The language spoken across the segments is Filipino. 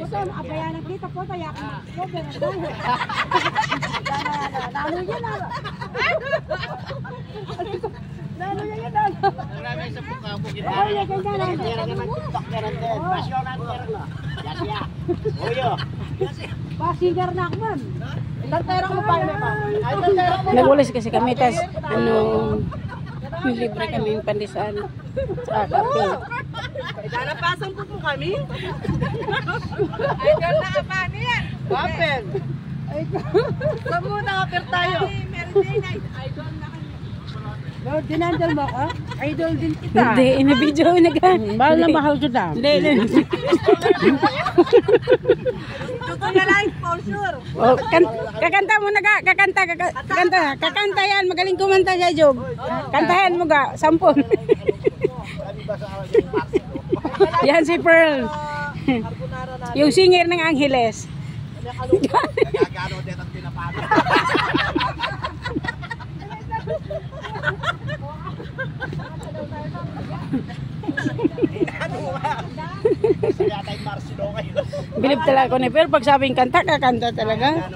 Ito, abayan ng kita po, kaya ako mag-cover. Lalo yan, lalo. Lalo yan, lalo. Marami sa buka mo kita. Ay, ganyan, lalo. Kaya naman TikTok ka rin din. Pasyonan ka rin, no? Yasya. Uyo. Pasigar na ako, man. Tantera mo pa yun, ma. Nagulis kasi kami, tas libre kami yung pandesal sa kape. Nanapasan po po kami. Idol na kapani yan. Wapen. Saan muna kapir tayo? Idol na kami. No, dinandal mo ako? Idol din kita. Hindi, inabidyo na ka. Mahal na mahal kita. Hindi. Tuto na lang, for sure. Oh, kakanta mo na ka. Kakanta yan. Magaling kumanta ka, Job. Kantahan mo ka. 10. Yan si Pearl. Yung singer ng Angeles. Nagagano din ang pinapano. Bilib talaga ako ni Pearl. Pag sabing kanta, kakanta talaga.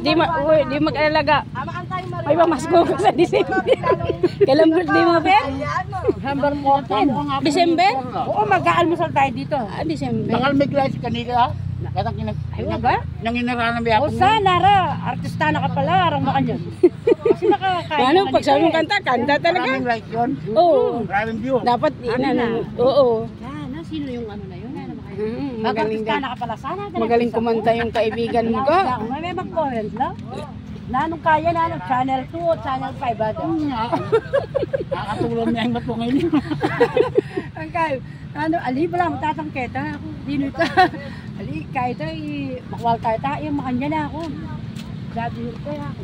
Di mag-alalaga. May pamasko ko sa December. Kailan birthday mo, Pearl? Number 14. December? Oo, mag-aalmusal tayo dito. December. Nangalmig lang si kanila. Katang Ayun ba? nanginaranan ba O sana, Ra. Artista na ka pala. Arang maka niyan. Kasi nakakain. Ano, pag sabi mong kanta, kanta talaga. Maraming like yun. Oo. Maraming view. Dapat, oo. Yan, sino yung ano na yun? Magaling Mag-artista ka. na ka pala. Sana. Magaling kumanta yung kaibigan mo ka. May mag-comment lang. Nanong kaya na, channel 2 o channel 5 ba? Nakakatulong niya yung bato ngayon. Ang kayo, ali ba lang, matatangketa ako. Dino ito. Ali, kahit ay, makwal kahit ay, makanya na ako. Sabi ko kaya ako.